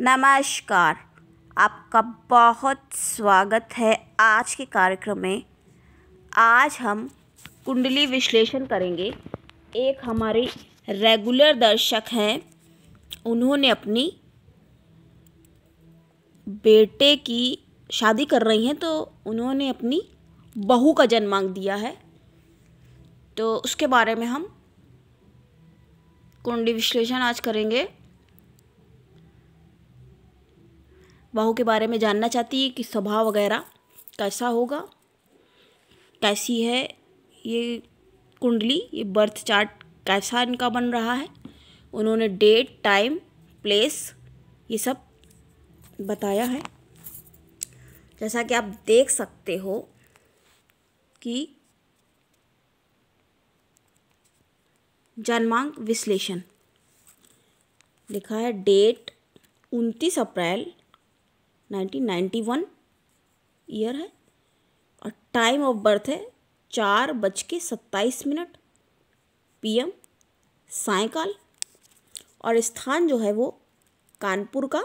नमस्कार। आपका बहुत स्वागत है आज के कार्यक्रम में। आज हम कुंडली विश्लेषण करेंगे। एक हमारे रेगुलर दर्शक हैं, उन्होंने अपनी बेटे की शादी कर रही हैं, तो उन्होंने अपनी बहू का जन्मांक दिया है, तो उसके बारे में हम कुंडली विश्लेषण आज करेंगे। बहू के बारे में जानना चाहती है कि स्वभाव वगैरह कैसा होगा, कैसी है ये कुंडली, ये बर्थ चार्ट कैसा इनका बन रहा है। उन्होंने डेट, टाइम, प्लेस ये सब बताया है। जैसा कि आप देख सकते हो कि जन्मांक विश्लेषण लिखा है। डेट 29 अप्रैल 1991 ईयर है और टाइम ऑफ बर्थ है 4:27 PM सायंकाल। और स्थान जो है वो कानपुर का।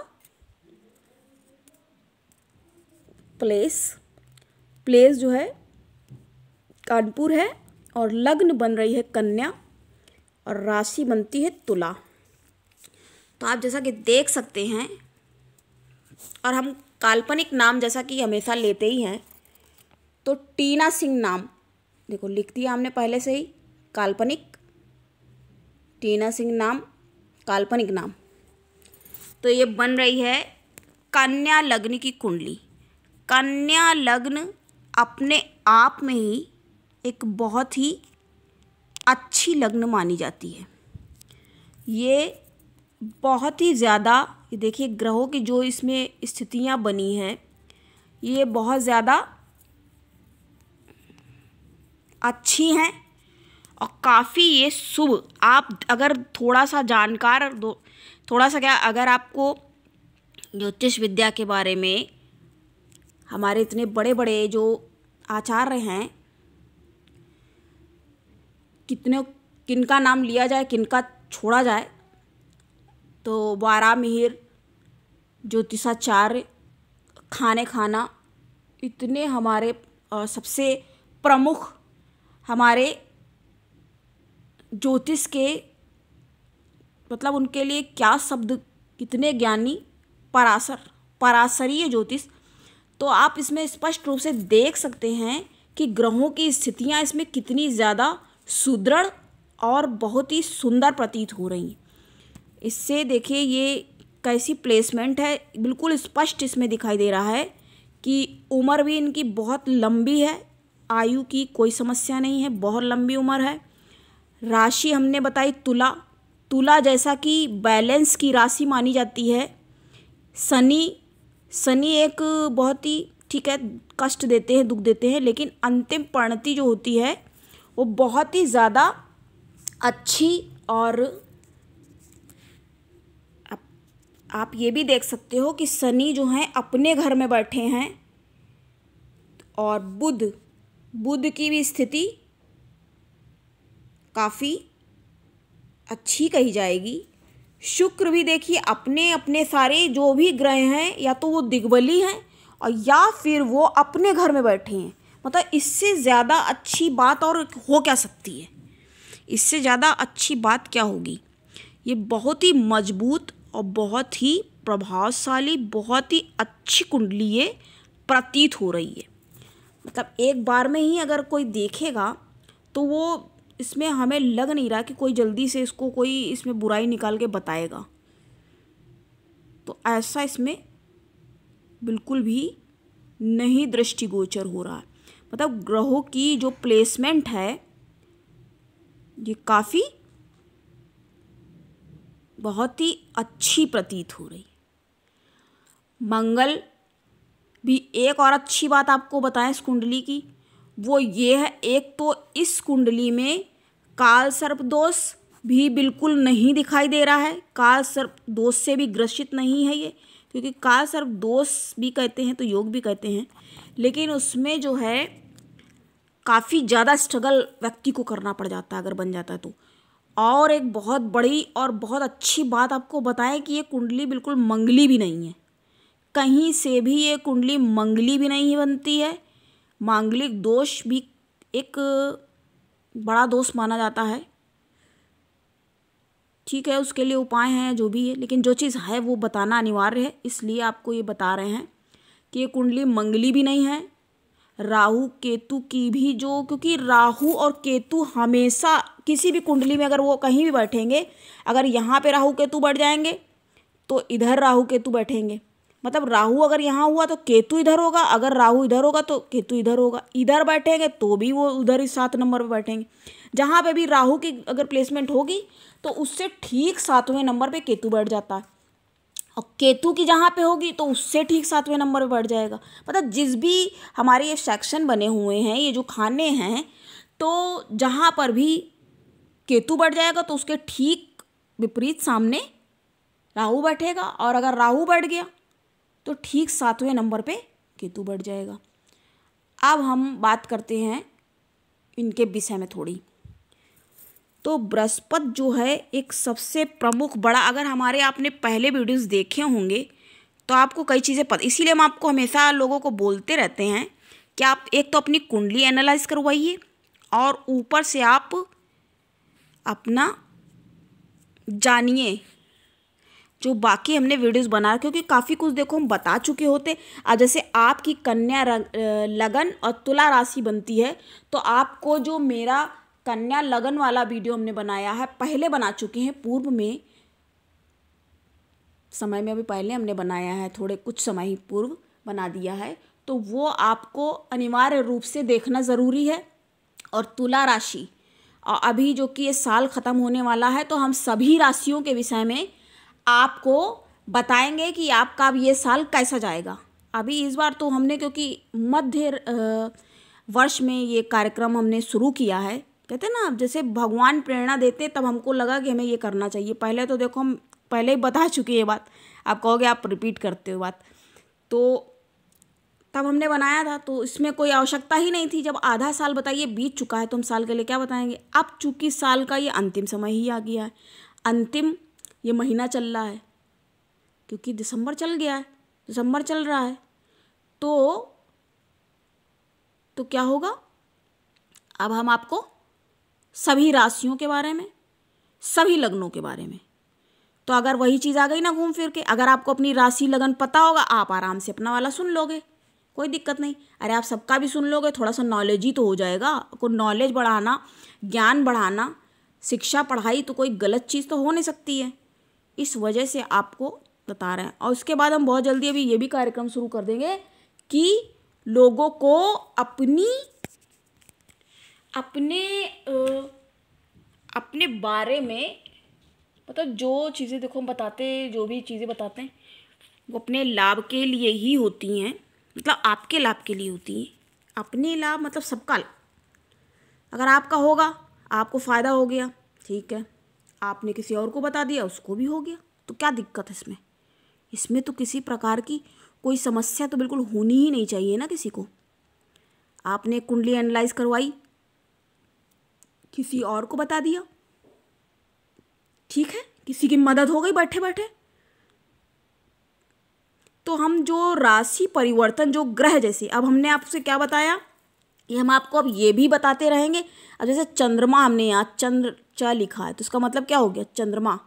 प्लेस जो है कानपुर है और लग्न बन रही है कन्या और राशि बनती है तुला। तो आप जैसा कि देख सकते हैं, और हम काल्पनिक नाम जैसा कि हमेशा लेते ही हैं, तो टीना सिंह नाम देखो लिख दिया हमने पहले से ही, काल्पनिक टीना सिंह नाम काल्पनिक नाम। तो ये बन रही है कन्या लग्न की कुंडली। कन्या लग्न अपने आप में ही एक बहुत ही अच्छी लग्न मानी जाती है। ये बहुत ही ज़्यादा, ये देखिए ग्रहों की जो इसमें स्थितियाँ बनी हैं, ये बहुत ज़्यादा अच्छी हैं और काफ़ी ये शुभ। आप अगर थोड़ा सा जानकार थोड़ा सा क्या, अगर आपको ज्योतिष विद्या के बारे में हमारे इतने बड़े बड़े जो आचार्य हैं, किनका नाम लिया जाए किनका छोड़ा जाए, तो वारामिहिर, ज्योतिषाचार्य, खाना इतने हमारे सबसे प्रमुख हमारे ज्योतिष के, मतलब उनके लिए क्या शब्द, कितने ज्ञानी, पराशरीय ज्योतिष। तो आप इसमें स्पष्ट रूप से देख सकते हैं कि ग्रहों की स्थितियां इसमें कितनी ज़्यादा सुदृढ़ और बहुत ही सुंदर प्रतीत हो रही हैं। इससे देखिए ये कैसी प्लेसमेंट है, बिल्कुल स्पष्ट इसमें दिखाई दे रहा है कि उम्र भी इनकी बहुत लंबी है, आयु की कोई समस्या नहीं है, बहुत लंबी उम्र है। राशि हमने बताई तुला जैसा कि बैलेंस की राशि मानी जाती है। शनि एक बहुत ही ठीक है, कष्ट देते हैं, दुख देते हैं, लेकिन अंतिम परिणति जो होती है वो बहुत ही ज़्यादा अच्छी। और आप ये भी देख सकते हो कि शनि जो हैं अपने घर में बैठे हैं और बुध की भी स्थिति काफ़ी अच्छी कही जाएगी। शुक्र भी देखिए अपने अपने सारे जो भी ग्रह हैं, या तो वो दिग्बली हैं और या फिर वो अपने घर में बैठे हैं। मतलब इससे ज़्यादा अच्छी बात और हो क्या सकती है, इससे ज़्यादा अच्छी बात क्या होगी। ये बहुत ही मजबूत और बहुत ही प्रभावशाली, बहुत ही अच्छी कुंडली ये प्रतीत हो रही है। मतलब एक बार में ही अगर कोई देखेगा तो वो इसमें हमें लग नहीं रहा कि कोई जल्दी से इसको कोई इसमें बुराई निकाल के बताएगा। तो ऐसा इसमें बिल्कुल भी नहीं दृष्टिगोचर हो रहा है। मतलब ग्रहों की जो प्लेसमेंट है ये काफ़ी बहुत ही अच्छी प्रतीत हो रही है। मंगल भी एक और अच्छी बात आपको बताएं इस कुंडली की, वो ये है, एक तो इस कुंडली में काल सर्प दोष भी बिल्कुल नहीं दिखाई दे रहा है। काल सर्प दोष से भी ग्रसित नहीं है ये, क्योंकि काल सर्प दोष भी कहते हैं तो योग भी कहते हैं, लेकिन उसमें जो है काफ़ी ज़्यादा स्ट्रगल व्यक्ति को करना पड़ जाता है अगर बन जाता है तो। और एक बहुत बड़ी और बहुत अच्छी बात आपको बताएं कि ये कुंडली बिल्कुल मंगली भी नहीं है, कहीं से भी ये कुंडली मंगली भी नहीं बनती है। मांगलिक दोष भी एक बड़ा दोष माना जाता है, ठीक है, उसके लिए उपाय हैं जो भी है, लेकिन जो चीज़ है वो बताना अनिवार्य है, इसलिए आपको ये बता रहे हैं कि ये कुंडली मंगली भी नहीं है। राहु केतु की भी जो, क्योंकि राहु और केतु हमेशा किसी भी कुंडली में अगर वो कहीं भी बैठेंगे, अगर यहाँ पे राहु केतु बैठ जाएंगे तो इधर राहु केतु बैठेंगे, मतलब राहु अगर यहाँ हुआ तो केतु इधर होगा, अगर राहु इधर होगा तो केतु इधर होगा, इधर बैठेंगे तो भी वो उधर ही 7 नंबर पे बैठेंगे। जहाँ पे भी राहु की अगर प्लेसमेंट होगी तो उससे ठीक 7वें नंबर पे केतु बैठ जाता है, और केतु की जहाँ पे होगी तो उससे ठीक 7वें नंबर पे बैठ जाएगा। मतलब जिस भी हमारे ये सेक्शन बने हुए हैं, ये जो खाने हैं, तो जहाँ पर भी केतु बैठ जाएगा तो उसके ठीक विपरीत सामने राहु बैठेगा, और अगर राहु बैठ गया तो ठीक 7वें नंबर पे केतु बैठ जाएगा। अब हम बात करते हैं इनके विषय में थोड़ी। तो बृहस्पति जो है एक सबसे प्रमुख बड़ा, अगर हमारे आपने पहले वीडियोस देखे होंगे तो आपको कई चीज़ें पता, इसीलिए हम आपको हमेशा लोगों को बोलते रहते हैं कि आप एक तो अपनी कुंडली एनालाइज करवाइए, और ऊपर से आप अपना जानिए जो बाकी हमने वीडियोस बना, क्योंकि काफ़ी कुछ देखो हम बता चुके होते। आज जैसे आपकी कन्या लगन और तुला राशि बनती है, तो आपको जो मेरा कन्या लगन वाला वीडियो हमने बनाया है, पहले बना चुके हैं, पूर्व में समय में अभी पहले हमने बनाया है, थोड़े कुछ समय ही पूर्व बना दिया है, तो वो आपको अनिवार्य रूप से देखना ज़रूरी है। और तुला राशि, और अभी जो कि ये साल ख़त्म होने वाला है, तो हम सभी राशियों के विषय में आपको बताएंगे कि आपका अब ये साल कैसा जाएगा। अभी इस बार तो हमने, क्योंकि मध्य वर्ष में ये कार्यक्रम हमने शुरू किया है, कहते हैं ना जैसे भगवान प्रेरणा देते, तब हमको लगा कि हमें ये करना चाहिए। पहले तो देखो हम पहले ही बता चुके ये बात, आप कहोगे आप रिपीट करते हो बात, तो तब हमने बनाया था, तो इसमें कोई आवश्यकता ही नहीं थी। जब आधा साल बताइए बीत चुका है तो हम साल के लिए क्या बताएंगे। अब चूँकि साल का ये अंतिम समय ही आ गया है, अंतिम ये महीना चल रहा है, क्योंकि दिसंबर चल गया है, दिसंबर चल रहा है, तो क्या होगा, अब हम आपको सभी राशियों के बारे में, सभी लग्नों के बारे में, तो अगर वही चीज़ आ गई ना घूम फिर के, अगर आपको अपनी राशि लगन पता होगा, आप आराम से अपना वाला सुन लोगे, कोई दिक्कत नहीं। अरे आप सबका भी सुन लोगे, थोड़ा सा नॉलेज ही तो हो जाएगा। को नॉलेज बढ़ाना, ज्ञान बढ़ाना, शिक्षा पढ़ाई तो कोई गलत चीज़ तो हो नहीं सकती है, इस वजह से आपको बता रहे हैं। और उसके बाद हम बहुत जल्दी अभी ये भी कार्यक्रम शुरू कर देंगे कि लोगों को अपने बारे में, मतलब जो चीज़ें देखो हम बताते, जो भी चीज़ें बताते हैं वो अपने लाभ के लिए ही होती हैं, मतलब आपके लाभ के लिए होती हैं। अपने लाभ मतलब सबका लाभ, अगर आपका होगा आपको फ़ायदा हो गया, ठीक है, आपने किसी और को बता दिया उसको भी हो गया, तो क्या दिक्कत है इसमें। इसमें तो किसी प्रकार की कोई समस्या तो बिल्कुल होनी ही नहीं चाहिए ना किसी को। आपने कुंडली एनालाइज करवाई, किसी और को बता दिया, ठीक है, किसी की मदद हो गई बैठे बैठे। तो हम जो राशि परिवर्तन, जो ग्रह जैसे, अब हमने आपसे क्या बताया, ये हम आपको अब ये भी बताते रहेंगे। अब जैसे चंद्रमा, हमने यहाँ चंद्र च लिखा है, तो इसका मतलब क्या हो गया, चंद्रमा,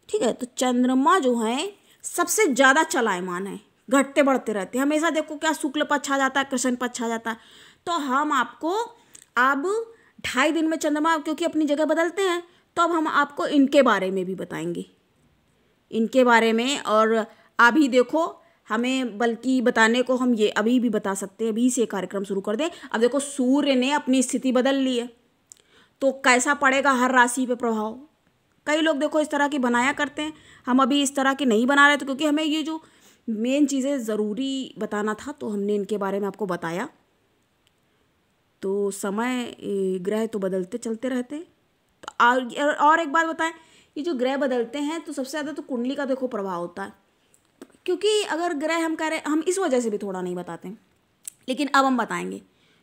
ठीक है। तो चंद्रमा जो है सबसे ज़्यादा चलायमान है, घटते बढ़ते रहते हैं हमेशा। देखो क्या शुक्ल पक्ष आ जाता है, कृष्ण पक्ष आ जाता है, तो हम आपको अब 2.5 दिन में चंद्रमा क्योंकि अपनी जगह बदलते हैं, तो अब हम आपको इनके बारे में भी बताएंगे, इनके बारे में। और अभी देखो हमें बल्कि बताने को हम ये अभी भी बता सकते हैं, अभी से कार्यक्रम शुरू कर दें। अब देखो सूर्य ने अपनी स्थिति बदल ली है, तो कैसा पड़ेगा हर राशि पे प्रभाव। कई लोग देखो इस तरह की बनाया करते हैं, हम अभी इस तरह की नहीं बना रहे थे, क्योंकि हमें ये जो मेन चीज़ें ज़रूरी बताना था, तो हमने इनके बारे में आपको बताया। तो समय ग्रह तो बदलते चलते रहते हैं। तो और एक बात बताएं, ये जो ग्रह बदलते हैं तो सबसे ज़्यादा तो कुंडली का देखो प्रभाव होता है, क्योंकि अगर ग्रह हम कह रहे, हम इस वजह से भी थोड़ा नहीं बताते हैं, लेकिन अब हम बताएंगे।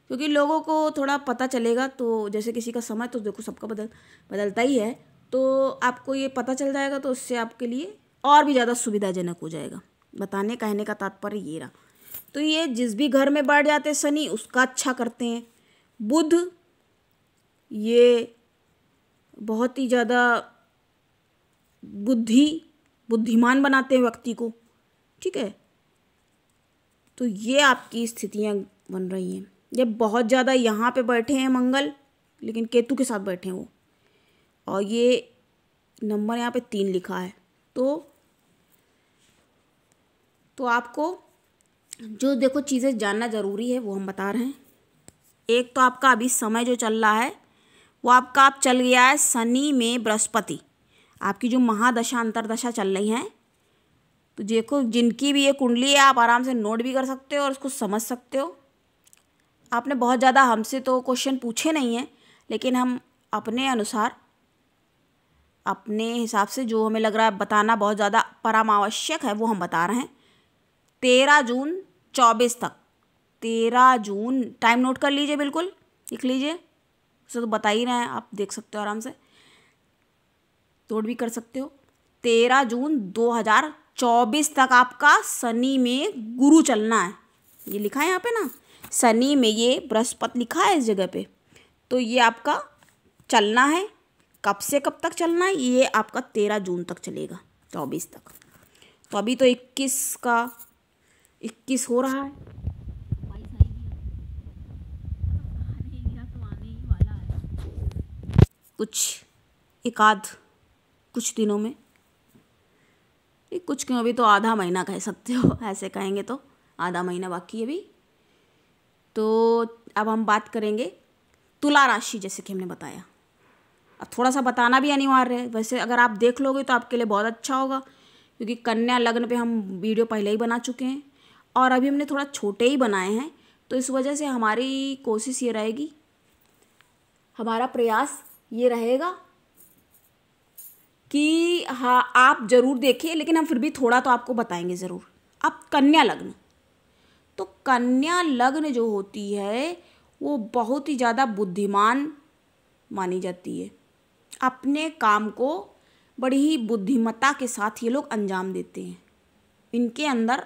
क्योंकि लोगों को थोड़ा पता चलेगा। तो जैसे किसी का समय तो देखो सबका बदलता ही है, तो आपको ये पता चल जाएगा तो उससे आपके लिए और भी ज़्यादा सुविधाजनक हो जाएगा। बताने कहने का तात्पर्य ये रहा। तो ये जिस भी घर में बैठ जाते शनि उसका अच्छा करते हैं। बुध ये बहुत ही ज़्यादा बुद्धिमान बनाते हैं व्यक्ति को, ठीक है। तो ये आपकी स्थितियाँ बन रही हैं। ये बहुत ज़्यादा यहाँ पे बैठे हैं मंगल, लेकिन केतु के साथ बैठे हैं वो, और ये नंबर यहाँ पे 3 लिखा है। तो आपको जो देखो चीज़ें जानना ज़रूरी है वो हम बता रहे हैं। एक तो आपका अभी समय जो चल रहा है वो आपका आप चल गया है शनि में बृहस्पति। आपकी जो महादशा अंतरदशा चल रही हैं, तो देखो जिनकी भी ये कुंडली है आप आराम से नोट भी कर सकते हो और उसको समझ सकते हो। आपने बहुत ज़्यादा हमसे तो क्वेश्चन पूछे नहीं हैं, लेकिन हम अपने अनुसार अपने हिसाब से जो हमें लग रहा है बताना बहुत ज़्यादा परम आवश्यक है वो हम बता रहे हैं। 13 जून 24 तक, 13 जून टाइम नोट कर लीजिए, बिल्कुल लिख लीजिए, उसे तो बता ही रहे हैं, आप देख सकते हो आराम से, नोट भी कर सकते हो। 13 जून 2024 तक आपका शनि में गुरु चलना है। ये लिखा है यहाँ पे ना, शनि में ये बृहस्पति लिखा है इस जगह पे। तो ये आपका चलना है। कब से कब तक चलना है? ये आपका 13 जून तक चलेगा, 24 तक। तो अभी तो 21 हो रहा है, कुछ दिनों में, कुछ क्यों, अभी तो आधा महीना कह सकते हो, ऐसे कहेंगे तो आधा महीना बाकी है अभी। तो अब हम बात करेंगे तुला राशि, जैसे कि हमने बताया। अब थोड़ा सा बताना भी अनिवार्य है, वैसे अगर आप देख लोगे तो आपके लिए बहुत अच्छा होगा, क्योंकि कन्या लग्न पे हम वीडियो पहले ही बना चुके हैं और अभी हमने थोड़ा छोटे ही बनाए हैं। तो इस वजह से हमारी कोशिश ये रहेगी, हमारा प्रयास ये रहेगा कि हाँ आप ज़रूर देखिए, लेकिन हम फिर भी थोड़ा तो आपको बताएंगे ज़रूर। अब कन्या लग्न, तो कन्या लग्न जो होती है वो बहुत ही ज़्यादा बुद्धिमान मानी जाती है। अपने काम को बड़ी ही बुद्धिमत्ता के साथ ये लोग अंजाम देते हैं। इनके अंदर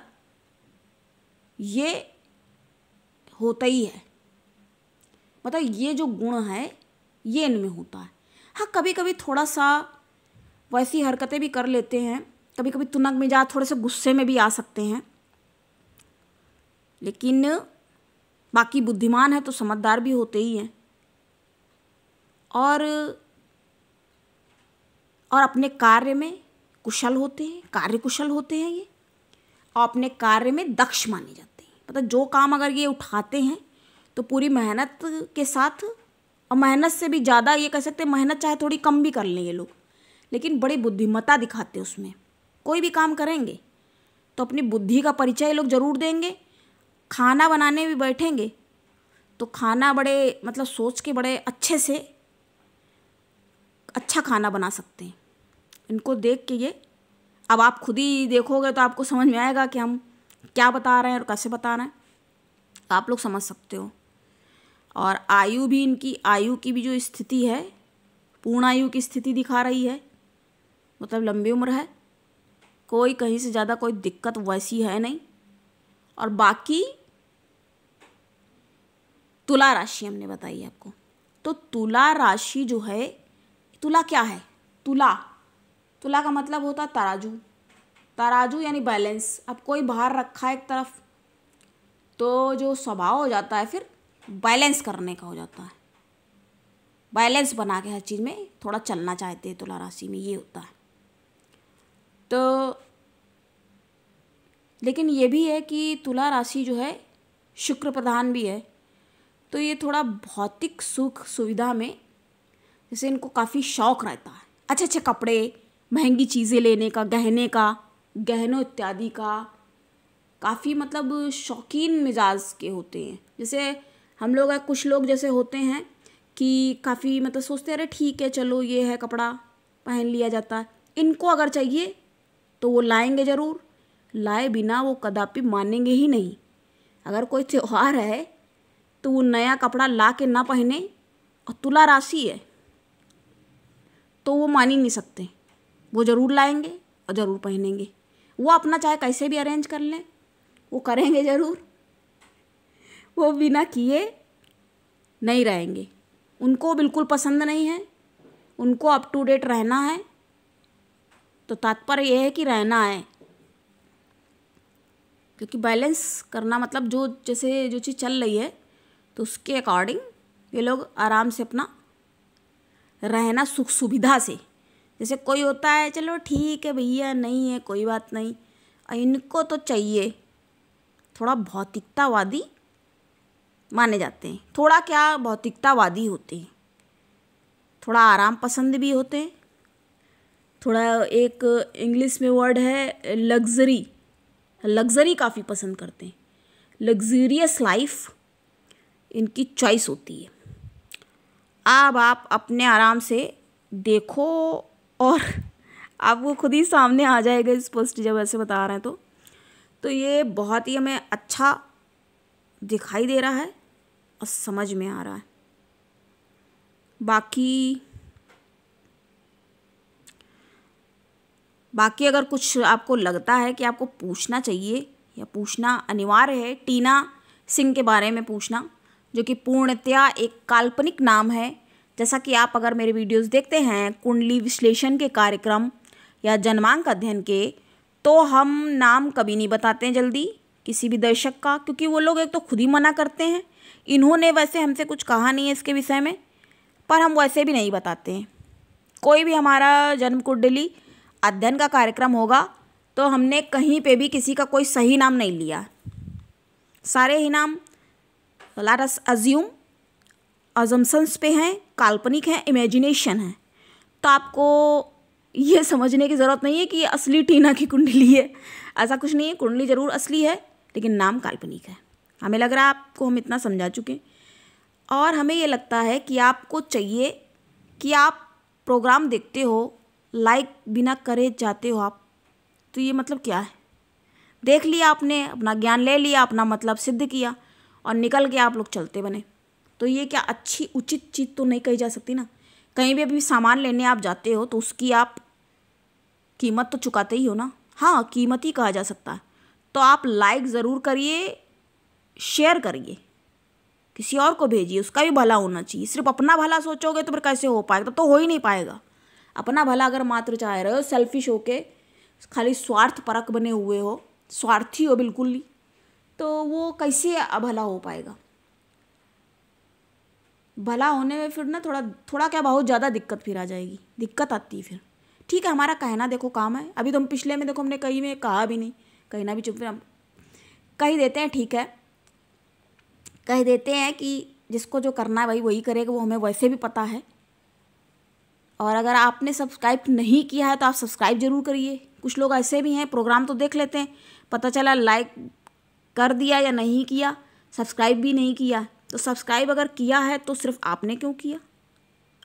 ये होता ही है, मतलब ये जो गुण है ये इनमें होता है। हाँ कभी कभी थोड़ा सा वैसी हरकतें भी कर लेते हैं, कभी कभी तुनक मिजाज, थोड़े से गुस्से में भी आ सकते हैं, लेकिन बाकी बुद्धिमान है तो समझदार भी होते ही हैं। और अपने कार्य में कुशल होते हैं, कार्यकुशल होते हैं ये, और अपने कार्य में दक्ष माने जाते हैं। मतलब जो काम अगर ये उठाते हैं तो पूरी मेहनत के साथ, और मेहनत से भी ज़्यादा ये कह सकते हैं, मेहनत चाहे थोड़ी कम भी कर लें ये लोग, लेकिन बड़ी बुद्धिमत्ता दिखाते हैं उसमें। कोई भी काम करेंगे तो अपनी बुद्धि का परिचय ये लोग ज़रूर देंगे। खाना बनाने भी बैठेंगे तो खाना बड़े मतलब सोच के बड़े अच्छे से अच्छा खाना बना सकते हैं। इनको देख के ये, अब आप खुद ही देखोगे तो आपको समझ में आएगा कि हम क्या बता रहे हैं और कैसे बता रहे हैं, आप लोग समझ सकते हो। और आयु भी, इनकी आयु की भी जो स्थिति है, पूर्ण आयु की स्थिति दिखा रही है, मतलब लंबी उम्र है, कोई कहीं से ज़्यादा कोई दिक्कत वैसी है नहीं। और बाकी तुला राशि हमने बताई आपको। तो तुला राशि जो है, तुला क्या है? तुला का मतलब होता है तराजू। तराजू यानी बैलेंस। अब कोई बाहर रखा है एक तरफ तो जो स्वभाव हो जाता है फिर बैलेंस करने का हो जाता है। बैलेंस बना के हर चीज़ में थोड़ा चलना चाहते हैं तुला राशि में, ये होता है। तो लेकिन ये भी है कि तुला राशि जो है शुक्र प्रधान भी है, तो ये थोड़ा भौतिक सुख सुविधा में जैसे इनको काफ़ी शौक़ रहता है, अच्छे अच्छे कपड़े, महंगी चीज़ें लेने का, गहनों इत्यादि का, काफ़ी मतलब शौकीन मिजाज के होते हैं। जैसे हम लोग, कुछ लोग जैसे होते हैं कि काफ़ी मतलब सोचते हैं अरे ठीक है चलो ये है कपड़ा पहन लिया जाता है। इनको अगर चाहिए तो वो लाएंगे ज़रूर, लाए बिना वो कदापि मानेंगे ही नहीं। अगर कोई त्यौहार है तो वो नया कपड़ा ला के ना पहने, और तुला राशि है तो वो मान ही नहीं सकते, वो ज़रूर लाएंगे और ज़रूर पहनेंगे। वो अपना चाहे कैसे भी अरेंज कर लें, वो करेंगे ज़रूर, वो बिना किए नहीं रहेंगे। उनको बिल्कुल पसंद नहीं है, उनको अप टू डेट रहना है। तो तात्पर्य यह है कि रहना है, क्योंकि बैलेंस करना मतलब जो जैसे जो चीज़ चल रही है तो उसके अकॉर्डिंग ये लोग आराम से अपना रहना सुख सुविधा से। जैसे कोई होता है चलो ठीक है भैया, नहीं है कोई बात नहीं, और इनको तो चाहिए, थोड़ा भौतिकतावादी माने जाते हैं। थोड़ा क्या भौतिकतावादी होते हैं, थोड़ा आराम पसंद भी होते हैं, थोड़ा एक इंग्लिश में वर्ड है लग्जरी, लग्जरी काफ़ी पसंद करते हैं। लग्जरियस लाइफ इनकी चॉइस होती है। अब आप अपने आराम से देखो और आपको खुद ही सामने आ जाएगा स्पष्ट, जब ऐसे बता रहे हैं तो ये बहुत ही हमें अच्छा दिखाई दे रहा है और समझ में आ रहा है। बाकी अगर कुछ आपको लगता है कि आपको पूछना चाहिए या पूछना अनिवार्य है, टीना सिंह के बारे में पूछना, जो कि पूर्णतया एक काल्पनिक नाम है। जैसा कि आप अगर मेरे वीडियोस देखते हैं कुंडली विश्लेषण के कार्यक्रम या जन्मांक अध्ययन के, तो हम नाम कभी नहीं बताते हैं जल्दी किसी भी दर्शक का, क्योंकि वो लोग एक तो खुद ही मना करते हैं। इन्होंने वैसे हमसे कुछ कहा नहीं है इसके विषय में, पर हम वैसे भी नहीं बताते हैं। कोई भी हमारा जन्म कुंडली अध्ययन का कार्यक्रम होगा तो हमने कहीं पे भी किसी का कोई सही नाम नहीं लिया, सारे ही नाम लेट अस अज्यूम अजम्पशंस पे हैं, काल्पनिक हैं, इमेजिनेशन है। तो आपको ये समझने की ज़रूरत नहीं है कि ये असली टीना की कुंडली है, ऐसा कुछ नहीं है। कुंडली ज़रूर असली है लेकिन नाम काल्पनिक है। हमें लग रहा है आपको हम इतना समझा चुके हैं, और हमें ये लगता है कि आपको चाहिए कि आप प्रोग्राम देखते हो, लाइक बिना करे जाते हो आप, तो ये मतलब क्या है? देख लिया आपने, अपना ज्ञान ले लिया, अपना मतलब सिद्ध किया और निकल के आप लोग चलते बने, तो ये क्या अच्छी उचित चीज़ तो नहीं कही जा सकती ना। कहीं भी अभी सामान लेने आप जाते हो तो उसकी आप कीमत तो चुकाते ही हो ना। हाँ, कीमत ही कहा जा सकता है। तो आप लाइक ज़रूर करिए, शेयर करिए, किसी और को भेजिए, उसका भी भला होना चाहिए। सिर्फ अपना भला सोचोगे तो फिर कैसे हो पाएगा? तो हो ही नहीं पाएगा। अपना भला अगर मात्र चाह रहे हो, सेल्फिश होके खाली स्वार्थ परक बने हुए हो, स्वार्थी हो बिल्कुल ही, तो वो कैसे भला हो पाएगा? भला होने में फिर ना थोड़ा क्या बहुत ज़्यादा दिक्कत फिर आ जाएगी, दिक्कत आती है फिर। ठीक है, हमारा कहना देखो काम है। अभी तो हम पिछले में देखो हमने कहीं में कहा भी नहीं, कहना भी चुप, फिर हम कह ही देते हैं। ठीक है, कह देते हैं कि जिसको जो करना है भाई वही करेगा, वो हमें वैसे भी पता है। और अगर आपने सब्सक्राइब नहीं किया है तो आप सब्सक्राइब जरूर करिए। कुछ लोग ऐसे भी हैं, प्रोग्राम तो देख लेते हैं, पता चला लाइक कर दिया या नहीं किया, सब्सक्राइब भी नहीं किया। तो सब्सक्राइब अगर किया है तो सिर्फ आपने क्यों किया?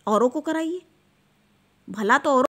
औरों को कराइए, भला तो औरों